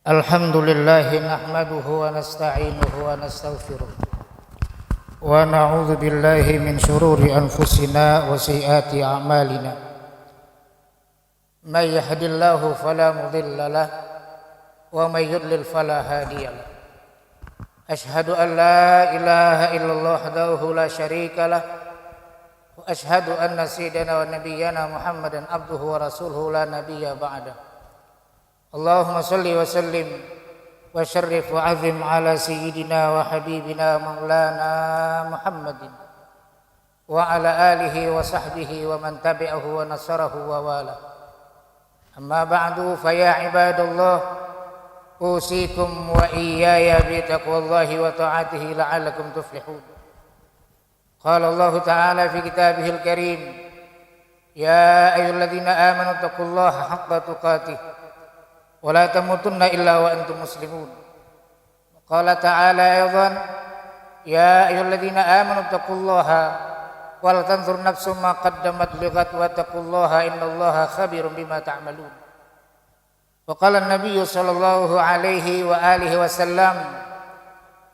Alhamdulillah nahmaduhu wa nasta'inuhu wa nastaghfiruh wa na'udzu billahi min shururi anfusina wa sayyiati a'malina. May yahdihillahu fala mudilla lahu wa may yudlil fala hadiya lahu. Ashhadu an la ilaha illallah wahdahu la syarika lahu wa ashhadu anna sayyidana wa nabiyyana Muhammadan abduhu wa rasuluhu la nabiyya ba'dahu. Allahumma salli wa sallim wa syarrif wa azim ala sayyidina wa habibina maulana Muhammadin wa ala alihi wa sahbihi wa man tabi'ahu wa nasarahu wa wala. Amma ba'du fa ya ibadallah, usikum wa iyaya bi taqwallahi wa ta'atihi la'allakum tuflihun. Qala Allah ta'ala fi kitabihil karim, ya ayyuhalladzina amanu taqullaha haqqa tuqatih wa la tamutunna illa wa antum muslimun. Qala ta'ala aydan, ya ayyuhalladzina amanu taqullaha wal tanzur nafsum ma qaddamat lighat wa taqullaha innallaha khabirum bima ta'malun. Wa qala an-nabiy sallallahu alaihi wa alihi wasallam,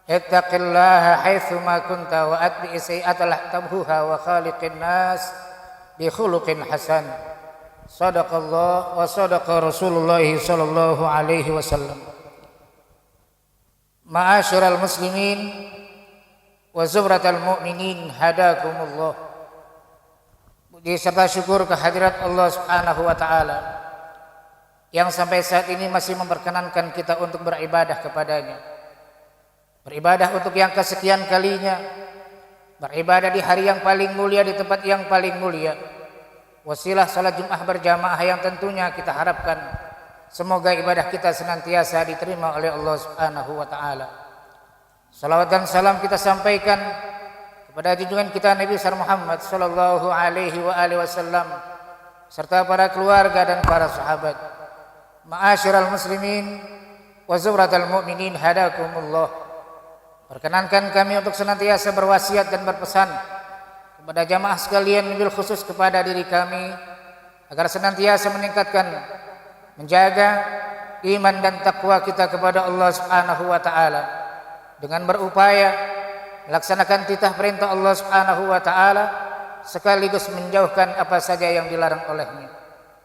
ittaqillaha haitsu ma kunta wa atbi'i sayyi'ata tamhuha wa khaliqin nas bi khuluqin hasan. Sadaqallah wa sadaqa Rasulullah sallallahu alaihi wasallam. Ma'asyiral muslimin wa zumratal mu'minin hadakumullah. Puji serta syukur kehadirat Allah Subhanahu wa taala yang sampai saat ini masih memperkenankan kita untuk beribadah kepadanya. Beribadah untuk yang kesekian kalinya, beribadah di hari yang paling mulia, di tempat yang paling mulia. Wasilah salat Jumat berjamaah yang tentunya kita harapkan semoga ibadah kita senantiasa diterima oleh Allah Subhanahu wa taala. Salawat dan salam kita sampaikan kepada junjungan kita Nabi Muhammad sallallahu alaihi wasallam serta para keluarga dan para sahabat. Ma'asyiral muslimin wa zumratal mu'minin hadakumullah. Perkenankan kami untuk senantiasa berwasiat dan berpesan kepada jamaah sekalian, bil khusus kepada diri kami, agar senantiasa meningkatkan, menjaga iman dan takwa kita kepada Allah Subhanahu wa taala dengan berupaya melaksanakan titah perintah Allah Subhanahu wa taala sekaligus menjauhkan apa saja yang dilarang olehnya.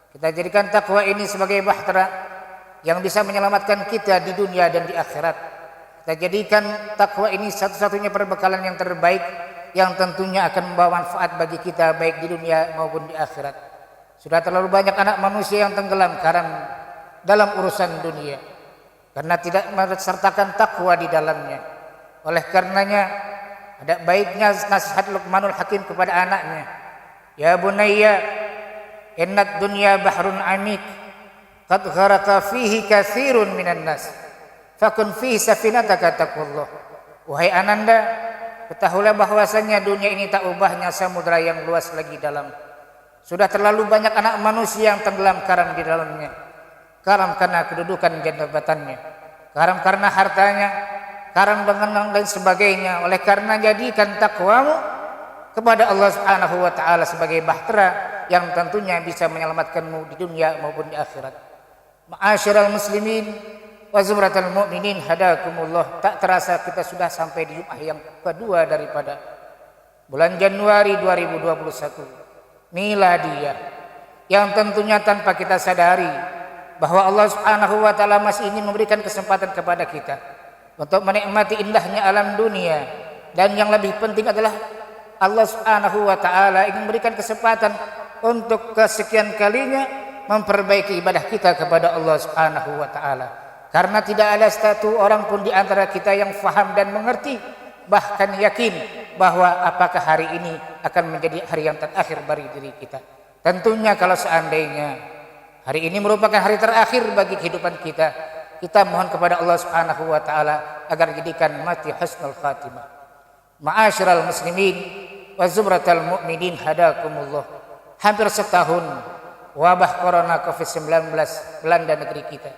Kita jadikan takwa ini sebagai bahtera yang bisa menyelamatkan kita di dunia dan di akhirat. Kita jadikan takwa ini satu-satunya perbekalan yang terbaik yang tentunya akan membawa manfaat bagi kita baik di dunia maupun di akhirat. Sudah terlalu banyak anak manusia yang tenggelam karena dalam urusan dunia karena tidak mensertakan takwa di dalamnya. Oleh karenanya ada baiknya nasihat Luqmanul Hakim kepada anaknya, ya bunayya innad dunya bahrun amik qad gharaka fihi katsirun minan nas fakun fihi safinataka taqwallah. Wahai ananda, ketahuilah bahwasanya dunia ini tak ubahnya samudra yang luas lagi dalam. Sudah terlalu banyak anak manusia yang tenggelam karam di dalamnya. Karam karena kedudukan dan jabatannya, karam karena hartanya, karam dengan dan sebagainya. Oleh karena jadikan takwamu kepada Allah Subhanahu wa taala sebagai bahtera yang tentunya bisa menyelamatkanmu di dunia maupun di akhirat. Ma'asyiral muslimin wa zumratal mu'minin hadakumullah. Tak terasa kita sudah sampai di Jumat yang kedua daripada bulan Januari 2021 miladiyah, yang tentunya tanpa kita sadari bahwa Allah Subhanahu wa taala masih ingin memberikan kesempatan kepada kita untuk menikmati indahnya alam dunia, dan yang lebih penting adalah Allah Subhanahu wa taala ingin memberikan kesempatan untuk kesekian kalinya memperbaiki ibadah kita kepada Allah Subhanahu wa taala. Karena tidak ada satu orang pun di antara kita yang faham dan mengerti, bahkan yakin bahwa apakah hari ini akan menjadi hari yang terakhir bagi diri kita. Tentunya kalau seandainya hari ini merupakan hari terakhir bagi kehidupan kita, kita mohon kepada Allah Subhanahu wa taala agar jadikan mati husnul khatimah. Ma'asyiral muslimin wa zumratal mu'minin hadakumullah. Hampir setahun wabah corona Covid-19 melanda negeri kita,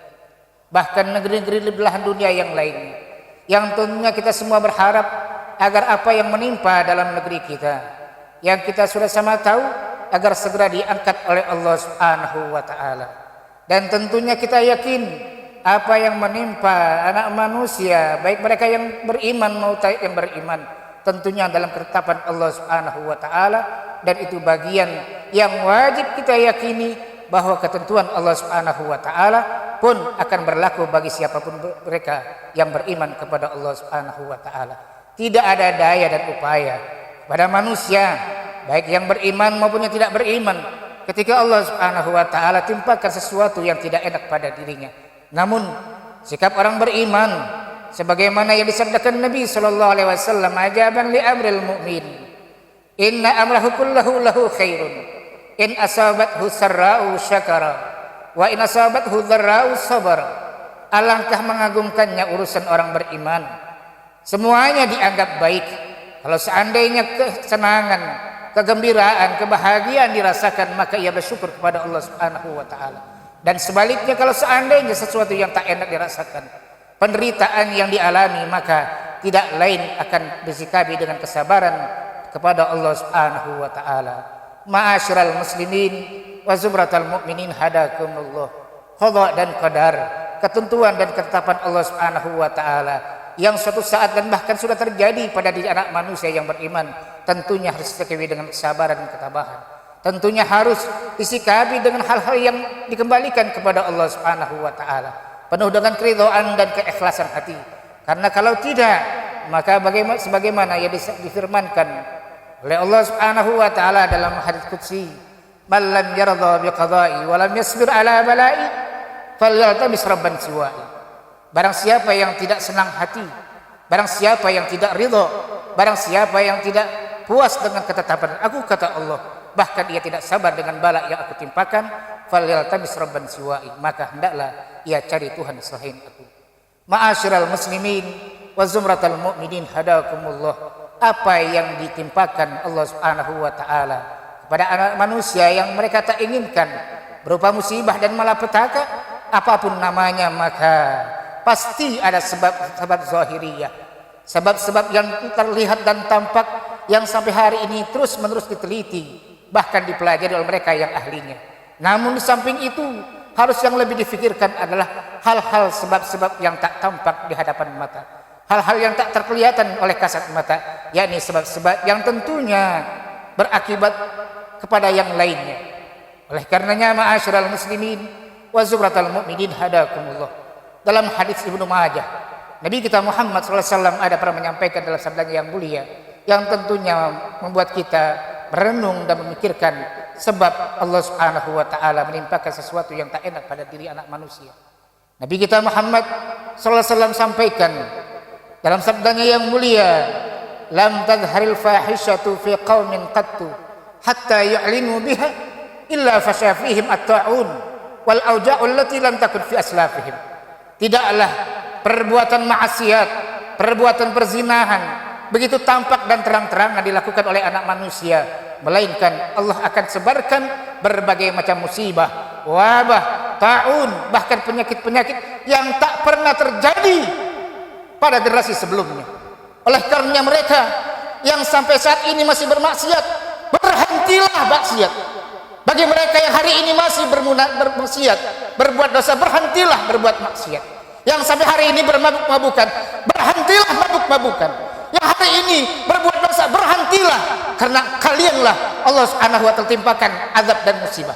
bahkan negeri-negeri di belahan dunia yang lainnya, yang tentunya kita semua berharap agar apa yang menimpa dalam negeri kita, yang kita sudah sama tahu, agar segera diangkat oleh Allah Subhanahu wa taala. Dan tentunya kita yakin apa yang menimpa anak manusia, baik mereka yang beriman maupun yang beriman, tentunya dalam ketetapan Allah Subhanahu wa taala, dan itu bagian yang wajib kita yakini bahwa ketentuan Allah Subhanahu wa taala pun akan berlaku bagi siapapun mereka yang beriman kepada Allah Subhanahu wa taala. Tidak ada daya dan upaya pada manusia baik yang beriman maupun yang tidak beriman ketika Allah Subhanahu wa taala timpakan sesuatu yang tidak enak pada dirinya. Namun sikap orang beriman sebagaimana yang disabdakan Nabi sallallahu alaihi wasallam, ajaban li amril mu'min, inna amrahu kullahu lahu khairun, in asabathu sarra'u syakara wa in asabathu dharra'u sabara. Alangkah mengagumkannya urusan orang beriman, semuanya dianggap baik kalau seandainya kesenangan, kegembiraan, kebahagiaan dirasakan, maka ia bersyukur kepada Allah Subhanahu wa taala. Dan sebaliknya kalau seandainya sesuatu yang tak enak dirasakan, penderitaan yang dialami, maka tidak lain akan disikapi dengan kesabaran kepada Allah Subhanahu wa taala. Ma'asyiral muslimin wa zumratal mu'minin hadakumullah. Qada dan qadar, ketentuan dan ketetapan Allah Subhanahu wa taala yang suatu saat dan bahkan sudah terjadi pada diri anak manusia yang beriman, tentunya harus disikapi dengan kesabaran dan ketabahan. Tentunya harus disikapi dengan hal-hal yang dikembalikan kepada Allah Subhanahu wa taala, penuh dengan keridhaan dan keikhlasan hati. Karena kalau tidak, maka sebagaimana yang difirmankan oleh Allah Subhanahu wa taala dalam hadits qudsi, "Man lam yarda biqada'i wa lam yasbir ala bala'i falyaltamis rabban siwa'i." Barang siapa yang tidak senang hati, barang siapa yang tidak ridha, barang siapa yang tidak puas dengan ketetapan aku, kata Allah, bahkan ia tidak sabar dengan bala yang aku timpakan, falyaltamis rabban siwa'i, maka hendaklah ia cari Tuhan selain aku. Ma'asyiral muslimin wa zumratal mu'minin hadakumullah. Apa yang ditimpakan Allah Subhanahu wa taala kepada anak manusia yang mereka tak inginkan berupa musibah dan malapetaka apapun namanya, maka pasti ada sebab-sebab zahiriyah, sebab-sebab yang terlihat dan tampak yang sampai hari ini terus-menerus diteliti, bahkan dipelajari oleh mereka yang ahlinya. Namun di samping itu, harus yang lebih difikirkan adalah hal-hal sebab-sebab yang tak tampak di hadapan mata, hal-hal yang tak terkelihatan oleh kasat mata, yakni sebab-sebab yang tentunya berakibat kepada yang lainnya. Oleh karenanya, ma'asyiral muslimin wa zumratal mu'minin hadakumullah, dalam hadis Ibnu Majah, Nabi kita Muhammad SAW ada pernah menyampaikan dalam sabdanya yang mulia, yang tentunya membuat kita merenung dan memikirkan sebab Allah Subhanahu wa taala menimpakan sesuatu yang tak enak pada diri anak manusia. Nabi kita Muhammad SAW sampaikan dalam sabdanya yang mulia, lam tadharil fahishatu fi qaumin qattu hatta yu'linu biha illa fasha fihim at-ta'un wal auja'u allati lam takun fi aslafihim. Tidaklah perbuatan maksiat, perbuatan perzinahan begitu tampak dan terang-terangan dilakukan oleh anak manusia, melainkan Allah akan sebarkan berbagai macam musibah, wabah, ta'un, bahkan penyakit-penyakit yang tak pernah terjadi pada generasi sebelumnya. Oleh karenanya mereka yang sampai saat ini masih bermaksiat, berhentilah maksiat. Bagi mereka yang hari ini masih bermaksiat, berbuat dosa, berhentilah berbuat maksiat. Yang sampai hari ini bermabuk-mabukan, berhentilah mabuk-mabukan. Yang hari ini berbuat dosa, berhentilah, karena kalianlah Allah Subhanahu wa taala timpakan azab dan musibah.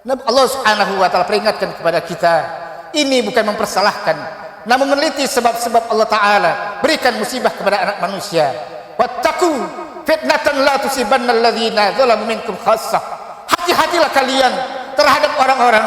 Allah Subhanahu wa taala peringatkan kepada kita, ini bukan mempersalahkan, namun meneliti sebab-sebab Allah taala berikan musibah kepada anak manusia. Wattaqu fitnatan la tusibanna alladzina zalamu minkum khassah. Hati-hatilah kalian terhadap orang-orang,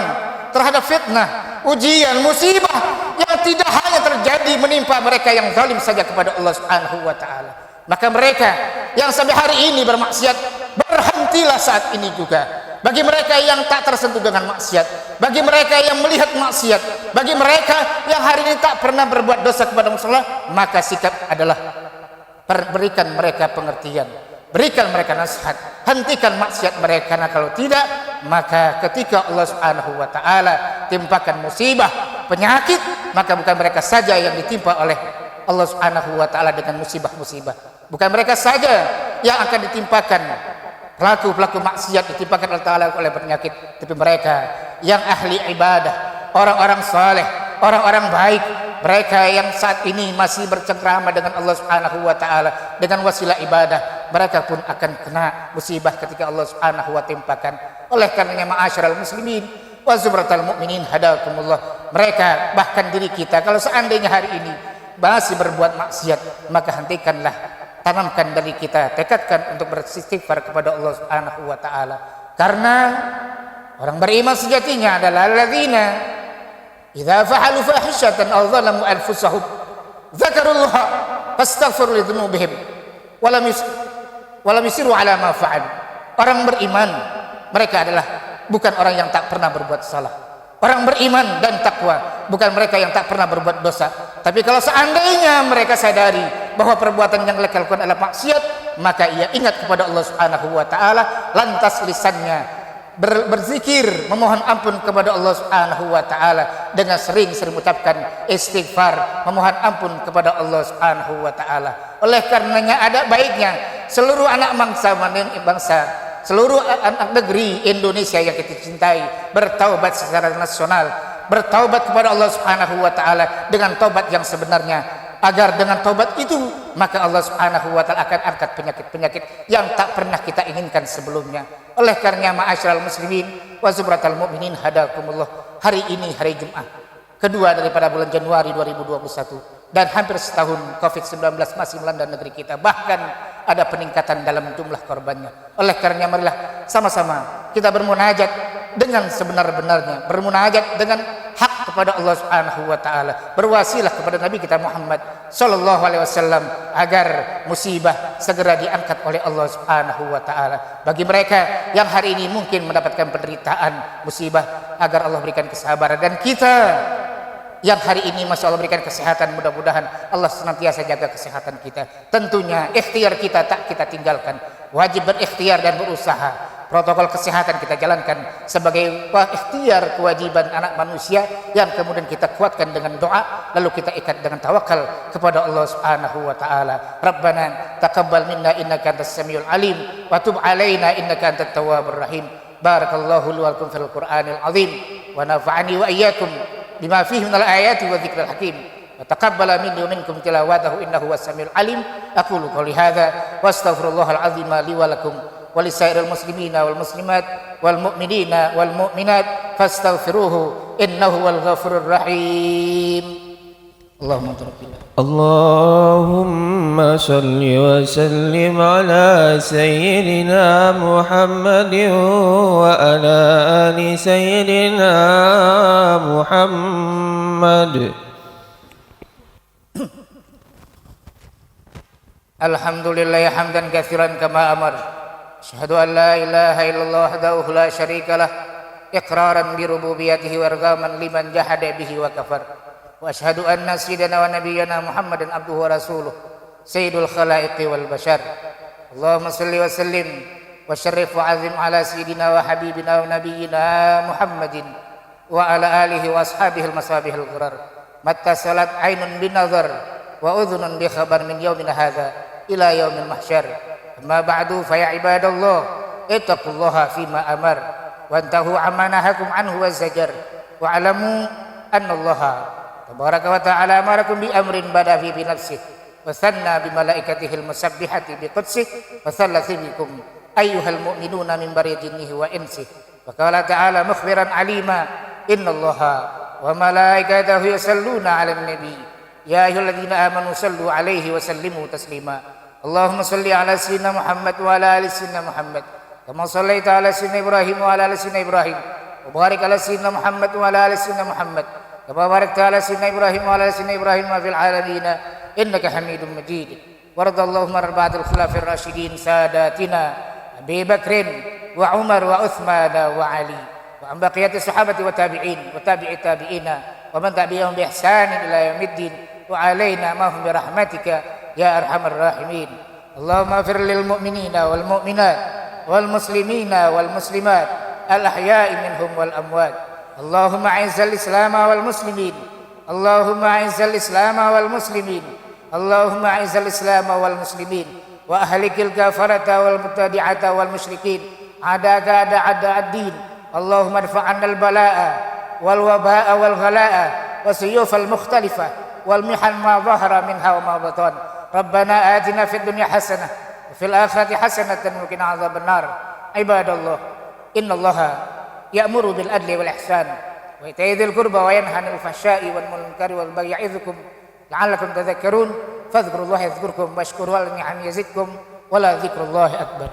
terhadap fitnah, ujian, musibah yang tidak hanya terjadi menimpa mereka yang zalim saja kepada Allah Subhanahu wa taala. Maka mereka yang sampai hari ini bermaksiat, berhentilah saat ini juga. Bagi mereka yang tak tersentuh dengan maksiat, bagi mereka yang melihat maksiat, bagi mereka yang hari ini tak pernah berbuat dosa kepada Allah, maka sikap adalah berikan mereka pengertian, berikan mereka nasihat, hentikan maksiat mereka, karena kalau tidak, maka ketika Allah Subhanahu wa taala timpakan musibah, penyakit, maka bukan mereka saja yang ditimpa oleh Allah Subhanahu wa taala dengan musibah-musibah, bukan mereka saja yang akan ditimpakan, pelaku-pelaku maksiat ditimpakan Allah taala oleh penyakit, tapi mereka yang ahli ibadah, orang-orang saleh, orang-orang baik, mereka yang saat ini masih bercengkrama dengan Allah Subhanahu wa taala dengan wasilah ibadah, mereka pun akan kena musibah ketika Allah Subhanahu wa timpakan. Oleh karenanya ma'asyiral muslimin wa zumratal mu'minin hadakumullah, mereka bahkan diri kita kalau seandainya hari ini masih berbuat maksiat, maka hentikanlah, tanamkan dari kita, tekadkan untuk beristighfar kepada Allah Subhanahu wa taala. Karena orang beriman sejatinya adalah alladzina idza fa'alu fahishatan aw zalamu anfusahum dzakarullaha fastaghfiru lidzunubihim wa lam yusiru ala ma fa'alu. Orang beriman mereka adalah bukan orang yang tak pernah berbuat salah. Orang beriman dan takwa bukan mereka yang tak pernah berbuat dosa. Tapi kalau seandainya mereka sadari bahwa perbuatan yang mereka lakukan adalah maksiat, maka ia ingat kepada Allah Subhanahu wa taala, lantas lisannya berzikir memohon ampun kepada Allah Subhanahu wa taala dengan sering-sering mengucapkan istighfar, memohon ampun kepada Allah Subhanahu wa taala. Oleh karenanya ada baiknya seluruh anak bangsa, seluruh anak negeri Indonesia yang kita cintai bertaubat secara nasional, bertaubat kepada Allah Subhanahu wa taala dengan taubat yang sebenarnya, agar dengan taubat itu maka Allah Subhanahu wa taala akan angkat penyakit-penyakit yang tak pernah kita inginkan sebelumnya. Oleh karenanya ma'asyiral muslimin wa zumratal mu'minin hadakumullah, hari ini hari Jumat kedua daripada bulan Januari 2021 dan hampir setahun Covid-19 masih melanda negeri kita, bahkan ada peningkatan dalam jumlah korbannya. Oleh karenanya marilah sama-sama kita bermunajat dengan sebenar-benarnya, bermunajat dengan hak kepada Allah Subhanahu wa taala, berwasilah kepada Nabi kita Muhammad sallallahu alaihi wasallam agar musibah segera diangkat oleh Allah Subhanahu wa taala. Bagi mereka yang hari ini mungkin mendapatkan penderitaan musibah, agar Allah berikan kesabaran, dan kita yang hari ini Masya Allah berikan kesehatan, mudah-mudahan Allah senantiasa jaga kesehatan kita. Tentunya ikhtiar kita tak kita tinggalkan, wajib berikhtiar dan berusaha. Protokol kesehatan kita jalankan sebagai ikhtiar kewajiban anak manusia yang kemudian kita kuatkan dengan doa, lalu kita ikat dengan tawakal kepada Allah Subhanahu wa taala. Rabbana taqabbal minna innaka antas samiul alim wa tub alaina innaka antat tawwabur rahim. Barakallahu li wa lakum fil Qur'anil azim wa nafa'ani wa iyyakum bima fihi minal ayati wa dzikril hakim wa taqabbala minni wa minkum tilawatahu innahu was-samiul alim. Aqulu qouli hadza wa astaghfirullahal azim li wa lakum wa lisairil muslimina wal muslimat wal mu'minina wal mu'minat fastaghfiruhu innahu wal ghafurur rahim. Allahumma salli wa sallim ala sayyidina Muhammadin wa ala ali sayyidina Muhammad. Alhamdulillah hamdan katsiran kama amar. Asyhadu an la ilaha illallah wahdahu la syarika lah, iqraran bi rububiyyatihi wa irghaman liman jahada bihi wa kafar. Wa asyhadu anna sayyidana wa nabiyyana Muhammadan abduhu wa rasuluh sayyidul khalaiqi wal bashar. Allahumma salli wa sallim wa syarrif wa azim ala sayyidina wa habibina wa nabiyyina Muhammadin wa ala alihi wa ashabihi al-masabihil ghurar. Matta salat ainun bin nazar wa udhunun bi khabar min yaumina hadza ila yaumil mahsyar. Amma ba'du fa ya ibadallah ittaqullaha fima amar wa antahu amma nahakum anhu wa zajar wa alamu anna allaha tabaraka wa ta'ala amarakum bi amrin bada fi bi nafsihi wa sanna bi malaikatihi al-musabbihati bi qudsih wa sallathu bikum ayyuhal mu'minuna min bari jinnihi wa insihi wa qala ta'ala mukhbiran alima innallaha wa malaikatahu yusalluna 'alan nabi ya ayyuhalladzina amanu sallu 'alaihi wa sallimu taslima. Allahumma salli 'ala sayyidina Muhammad wa 'ala ali sayyidina Muhammad kama shallaita 'ala sayyidina Ibrahim wa 'ala ali sayyidina Ibrahim wa barik 'ala sayyidina Muhammad wa 'ala ali sayyidina Muhammad kama barakta 'ala sayyidina Ibrahim wa 'ala ali sayyidina Ibrahim fil 'alamin innaka Hamidum Majid. Warda Allahumma arba'atil khulafir rasyidin sadatina Abi Bakrin wa Umar wa Uthman wa Ali wa an baqiyati sahabati wa tabi'in wa tabi'i tabi'ina wa man tabi'ahum bi ihsanin ila yaumiddin wa alaina ma hum bi rahmatika ya arhamar rahimin. Allahumma ighfir lil mu'minina wal mu'minat wal muslimina wal muslimat al ahya'i minhum wal amwat. Allahumma a'izzal islam wal muslimin. Allahumma a'izzal islam wal muslimin. Allahumma a'izzal islam wal muslimin wa ahlikil kafarata wal mubtadi'ata wal musyrikin adaka ada ad-din. Allahumma adfa' 'anna al bala'a wal waba'a wal ghala'a والسيوف المختلفة والمحن ما ظهر منها وما بطن. ربنا آتنا في الدنيا حسنة وفي الآخرة حسنة وقنا عذاب النار. عباد الله، إن الله يأمر بالعدل والإحسان وإيتاء ذي القربى وينهى عن الفحشاء والمنكر والبغي يعظكم لعلكم تذكرون. فاذكروا الله يذكركم واشكروه على النعم يزدكم ولذكر الله أكبر.